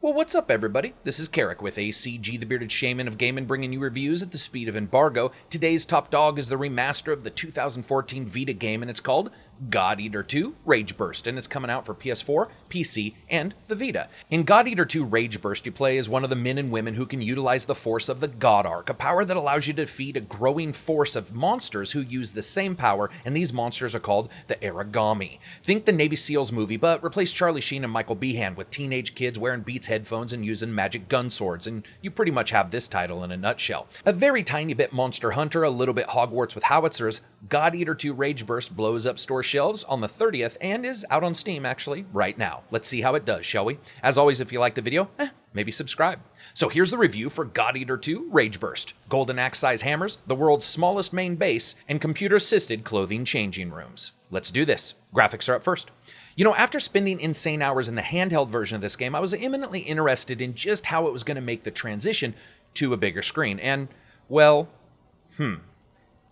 Well, what's up, everybody? This is Karak with ACG, the Bearded Shaman of Gaming, bringing you reviews at the speed of embargo. Today's top dog is the remaster of the 2014 Vita game, and it's called God Eater 2 Rage Burst, and it's coming out for PS4, PC, and the Vita. In God Eater 2 Rage Burst, you play as one of the men and women who can utilize the force of the God Arc, a power that allows you to defeat a growing force of monsters who use the same power, and these monsters are called the Origami. Think the Navy SEALs movie, but replace Charlie Sheen and Michael Behan with teenage kids wearing Beats headphones and using magic gun swords, and you pretty much have this title in a nutshell. A very tiny bit Monster Hunter, a little bit Hogwarts with howitzers, God Eater 2 Rage Burst blows up store shelves on the 30th and is out on Steam actually right now. Let's see how it does, shall we? As always, if you like the video, maybe subscribe. So here's the review for God Eater 2 Rage Burst. Golden axe size hammers, the world's smallest main base, and computer assisted clothing changing rooms. Let's do this. Graphics are up first. You know, after spending insane hours in the handheld version of this game, I was imminently interested in just how it was going to make the transition to a bigger screen. And, well,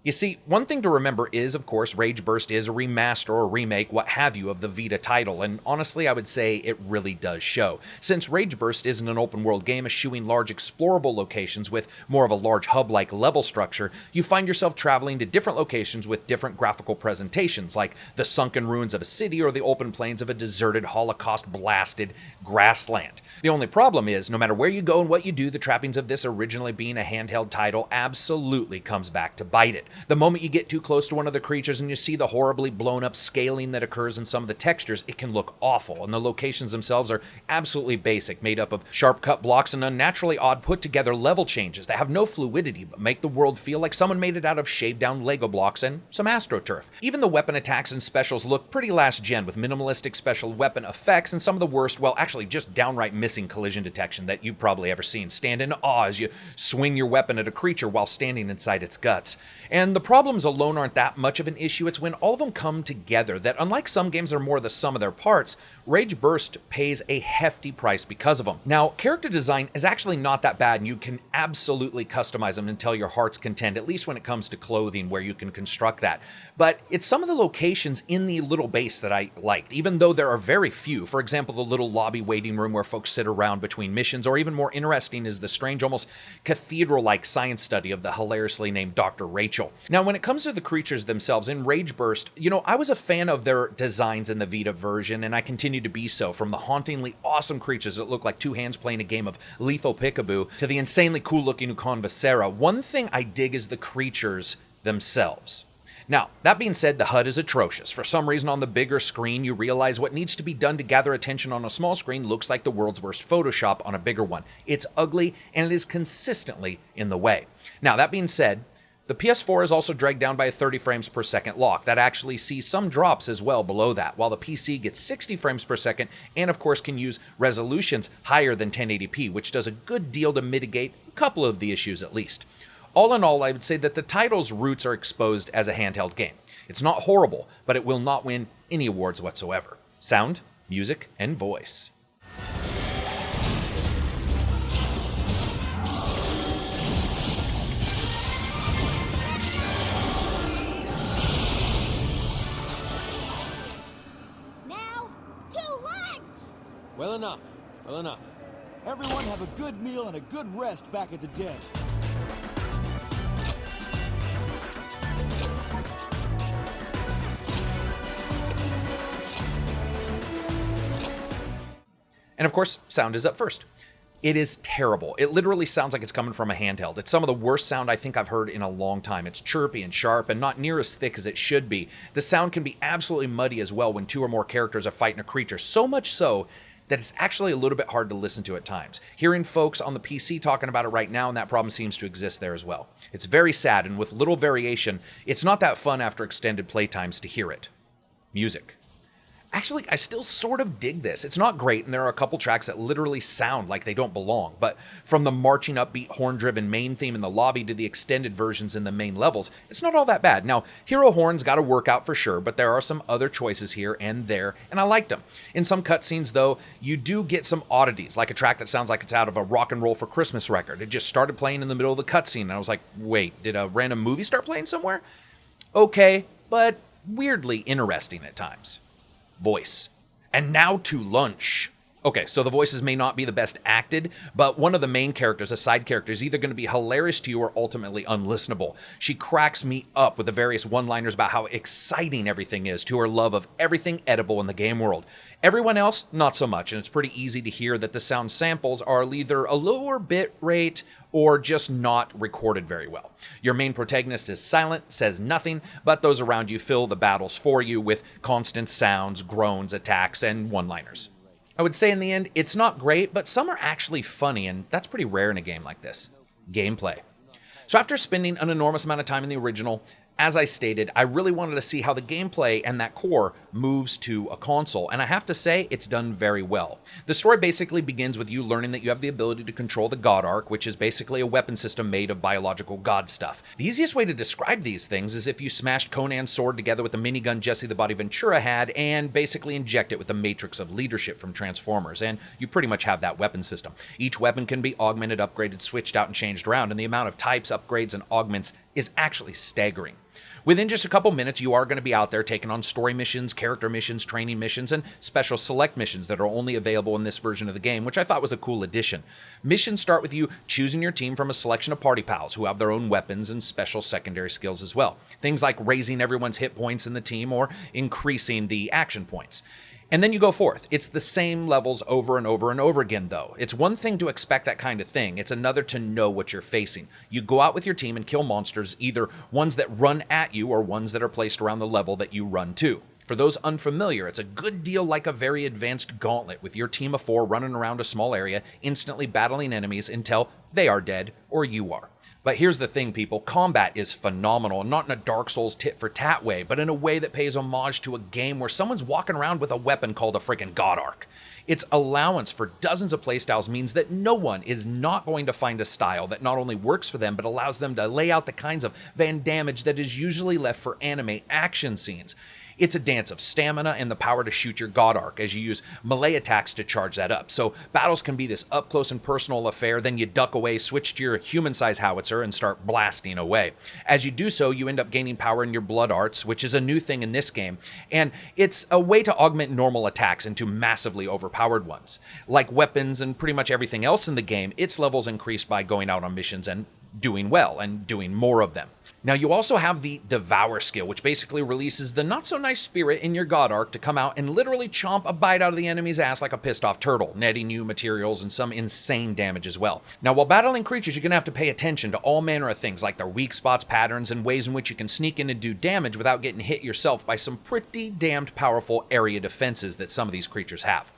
You see, one thing to remember is, of course, Rage Burst is a remaster or remake, what have you, of the Vita title, and honestly, I would say it really does show. Since Rage Burst isn't an open-world game eschewing large explorable locations with more of a large hub-like level structure, you find yourself traveling to different locations with different graphical presentations, like the sunken ruins of a city or the open plains of a deserted, Holocaust-blasted grassland. The only problem is, no matter where you go and what you do, the trappings of this originally being a handheld title absolutely comes back to bite it. The moment you get too close to one of the creatures and you see the horribly blown up scaling that occurs in some of the textures, it can look awful, and the locations themselves are absolutely basic, made up of sharp cut blocks and unnaturally odd put together level changes that have no fluidity but make the world feel like someone made it out of shaved down Lego blocks and some AstroTurf. Even the weapon attacks and specials look pretty last gen, with minimalistic special weapon effects and some of the worst, well, actually just downright missing collision detection that you've probably ever seen. Stand in awe as you swing your weapon at a creature while standing inside its guts. And the problems alone aren't that much of an issue. It's when all of them come together that, unlike some games that are more the sum of their parts, Rage Burst pays a hefty price because of them. Now, character design is actually not that bad, and you can absolutely customize them until your heart's content, at least when it comes to clothing, where you can construct that. But it's some of the locations in the little base that I liked, even though there are very few. For example, the little lobby waiting room where folks sit around between missions, or even more interesting is the strange, almost cathedral-like science study of the hilariously named Dr. Rachel. Now, when it comes to the creatures themselves in Rage Burst, you know, I was a fan of their designs in the Vita version, and I continue to be so, from the hauntingly awesome creatures that look like two hands playing a game of Lethal Peekaboo to the insanely cool-looking Ukon Viscera. One thing I dig is the creatures themselves. Now, that being said, the HUD is atrocious. For some reason, on the bigger screen, you realize what needs to be done to gather attention on a small screen looks like the world's worst Photoshop on a bigger one. It's ugly, and it is consistently in the way. Now, that being said, the PS4 is also dragged down by a 30 frames per second lock that actually sees some drops as well below that, while the PC gets 60 frames per second and of course can use resolutions higher than 1080p, which does a good deal to mitigate a couple of the issues at least. All in all, I would say that the title's roots are exposed as a handheld game. It's not horrible, but it will not win any awards whatsoever. Sound, music, and voice. Well enough. Well enough. Everyone have a good meal and a good rest back at the den. And of course, sound is up first. It is terrible. It literally sounds like it's coming from a handheld. It's some of the worst sound I think I've heard in a long time. It's chirpy and sharp and not near as thick as it should be. The sound can be absolutely muddy as well when two or more characters are fighting a creature, so much so that it's actually a little bit hard to listen to at times. Hearing folks on the PC talking about it right now, and that problem seems to exist there as well. It's very sad, and with little variation, it's not that fun after extended playtimes to hear it. Music. Actually, I still sort of dig this. It's not great, and there are a couple tracks that literally sound like they don't belong, but from the marching upbeat horn-driven main theme in the lobby to the extended versions in the main levels, it's not all that bad. Now, hero horns got to work out for sure, but there are some other choices here and there, and I liked them. In some cutscenes, though, you do get some oddities, like a track that sounds like it's out of a Rock and Roll for Christmas record. It just started playing in the middle of the cutscene, and I was like, wait, did a random movie start playing somewhere? Okay, but weirdly interesting at times. Voice. And now to lunch. Okay, so the voices may not be the best acted, but one of the main characters, a side character, is either going to be hilarious to you or ultimately unlistenable. She cracks me up with the various one-liners about how exciting everything is to her love of everything edible in the game world. Everyone else, not so much, and it's pretty easy to hear that the sound samples are either a lower bit rate or just not recorded very well. Your main protagonist is silent, says nothing, but those around you fill the battles for you with constant sounds, groans, attacks, and one-liners. I would say in the end, it's not great, but some are actually funny, and that's pretty rare in a game like this. Gameplay. So after spending an enormous amount of time in the original, as I stated, I really wanted to see how the gameplay and that core moves to a console, and I have to say, it's done very well. The story basically begins with you learning that you have the ability to control the God Arc, which is basically a weapon system made of biological god stuff. The easiest way to describe these things is if you smashed Conan's sword together with the minigun Jesse the Body Ventura had, and basically inject it with the Matrix of Leadership from Transformers, and you pretty much have that weapon system. Each weapon can be augmented, upgraded, switched out, and changed around, and the amount of types, upgrades, and augments is actually staggering. Within just a couple minutes, you are going to be out there taking on story missions, character missions, training missions, and special select missions that are only available in this version of the game, which I thought was a cool addition. Missions start with you choosing your team from a selection of party pals who have their own weapons and special secondary skills as well. Things like raising everyone's hit points in the team or increasing the action points. And then you go forth. It's the same levels over and over and over again, though. It's one thing to expect that kind of thing. It's another to know what you're facing. You go out with your team and kill monsters, either ones that run at you or ones that are placed around the level that you run to. For those unfamiliar, it's a good deal like a very advanced gauntlet with your team of 4 running around a small area, instantly battling enemies until they are dead or you are. But here's the thing, people. Combat is phenomenal, not in a Dark Souls tit-for-tat way, but in a way that pays homage to a game where someone's walking around with a weapon called a freaking God Arc. Its allowance for dozens of playstyles means that no one is not going to find a style that not only works for them, but allows them to lay out the kinds of van damage that is usually left for anime action scenes. It's a dance of stamina and the power to shoot your God Arc as you use melee attacks to charge that up. So battles can be this up-close and personal affair, then you duck away, switch to your human-size howitzer, and start blasting away. As you do so, you end up gaining power in your blood arts, which is a new thing in this game, and it's a way to augment normal attacks into massively overpowered ones. Like weapons and pretty much everything else in the game, its levels increase by going out on missions and doing well and doing more of them. Now, you also have the Devour skill, which basically releases the not-so-nice spirit in your God Arc to come out and literally chomp a bite out of the enemy's ass like a pissed-off turtle, netting you materials and some insane damage as well. Now, while battling creatures, you're going to have to pay attention to all manner of things like their weak spots, patterns, and ways in which you can sneak in and do damage without getting hit yourself by some pretty damned powerful area defenses that some of these creatures have.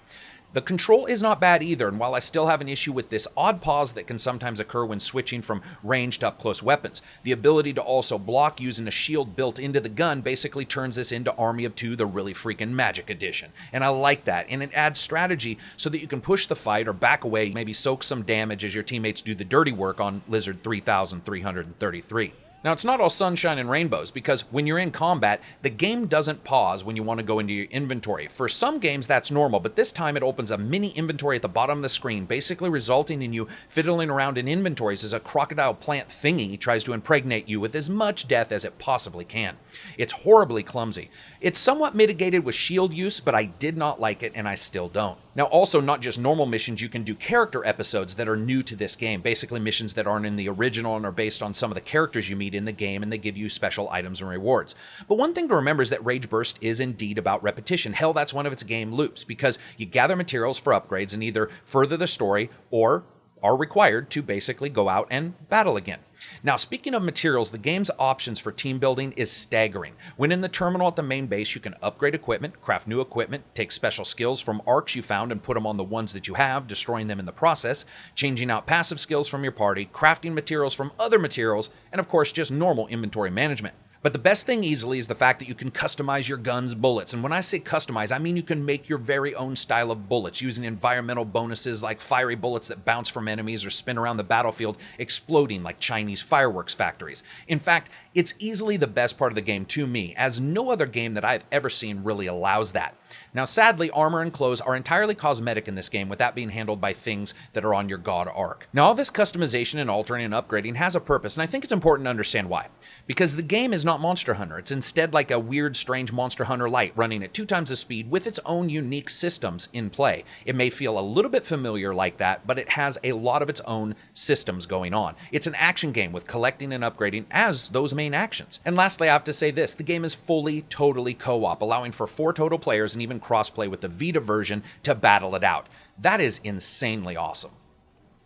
The control is not bad either, and while I still have an issue with this odd pause that can sometimes occur when switching from ranged to up-close weapons, the ability to also block using a shield built into the gun basically turns this into Army of Two, the really freaking magic edition. And I like that, and it adds strategy so that you can push the fight or back away, maybe soak some damage as your teammates do the dirty work on Lizard 3333. Now, it's not all sunshine and rainbows, because when you're in combat, the game doesn't pause when you want to go into your inventory. For some games, that's normal, but this time it opens a mini inventory at the bottom of the screen, basically resulting in you fiddling around in inventories as a crocodile plant thingy tries to impregnate you with as much death as it possibly can. It's horribly clumsy. It's somewhat mitigated with shield use, but I did not like it, and I still don't. Now, also, not just normal missions, you can do character episodes that are new to this game, basically missions that aren't in the original and are based on some of the characters you meet in the game, and they give you special items and rewards. But one thing to remember is that Rage Burst is indeed about repetition. Hell, that's one of its game loops, because you gather materials for upgrades and either further the story or are required to basically go out and battle again. Now, speaking of materials, the game's options for team building is staggering. When in the terminal at the main base, you can upgrade equipment, craft new equipment, take special skills from arcs you found and put them on the ones that you have, destroying them in the process, changing out passive skills from your party, crafting materials from other materials, and of course, just normal inventory management. But the best thing easily is the fact that you can customize your gun's bullets. And when I say customize, I mean you can make your very own style of bullets using environmental bonuses like fiery bullets that bounce from enemies or spin around the battlefield, exploding like Chinese fireworks factories. In fact, it's easily the best part of the game to me, as no other game that I've ever seen really allows that. Now, sadly, armor and clothes are entirely cosmetic in this game, with that being handled by things that are on your god arc. Now, all this customization and altering and upgrading has a purpose, and I think it's important to understand why. Because the game is not Monster Hunter. It's instead like a weird, strange Monster Hunter Lite running at 2 times the speed with its own unique systems in play. It may feel a little bit familiar like that, but it has a lot of its own systems going on. It's an action game with collecting and upgrading as those main actions. And lastly, I have to say this, the game is fully, totally co-op, allowing for 4 total players and even crossplay with the Vita version to battle it out. That is insanely awesome.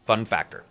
Fun factor.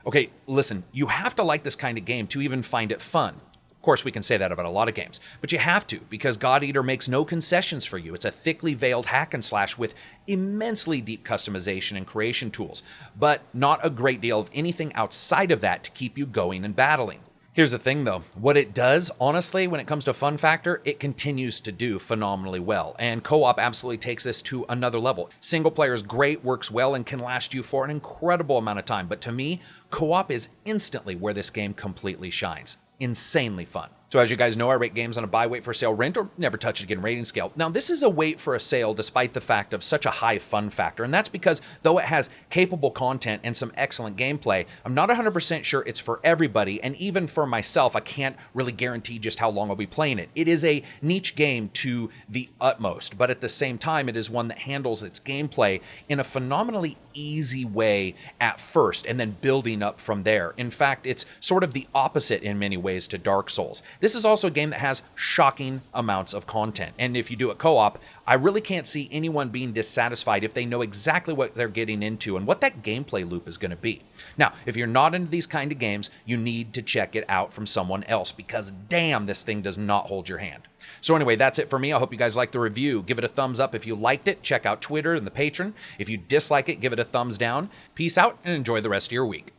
Okay, listen, you have to like this kind of game to even find it fun. Of course, we can say that about a lot of games, but you have to, because God Eater makes no concessions for you. It's a thickly veiled hack and slash with immensely deep customization and creation tools, but not a great deal of anything outside of that to keep you going and battling. Here's the thing though, what it does, honestly, when it comes to fun factor, it continues to do phenomenally well, and co-op absolutely takes this to another level. Single player is great, works well, and can last you for an incredible amount of time, but to me, co-op is instantly where this game completely shines. Insanely fun. So as you guys know, I rate games on a buy, wait for sale, rent, or never touch it again rating scale. Now, this is a wait for a sale despite the fact of such a high fun factor, and that's because though it has capable content and some excellent gameplay, I'm not 100% sure it's for everybody, and even for myself, I can't really guarantee just how long I'll be playing it. It is a niche game to the utmost, but at the same time, it is one that handles its gameplay in a phenomenally easy way at first, and then building up from there. In fact, it's sort of the opposite in many ways to Dark Souls. This is also a game that has shocking amounts of content, and if you do it co-op, I really can't see anyone being dissatisfied if they know exactly what they're getting into and what that gameplay loop is going to be. Now, if you're not into these kind of games, you need to check it out from someone else, because damn, this thing does not hold your hand. So anyway, that's it for me. I hope you guys liked the review. Give it a thumbs up if you liked it. Check out Twitter and the Patreon. If you dislike it, give it a thumbs down. Peace out and enjoy the rest of your week.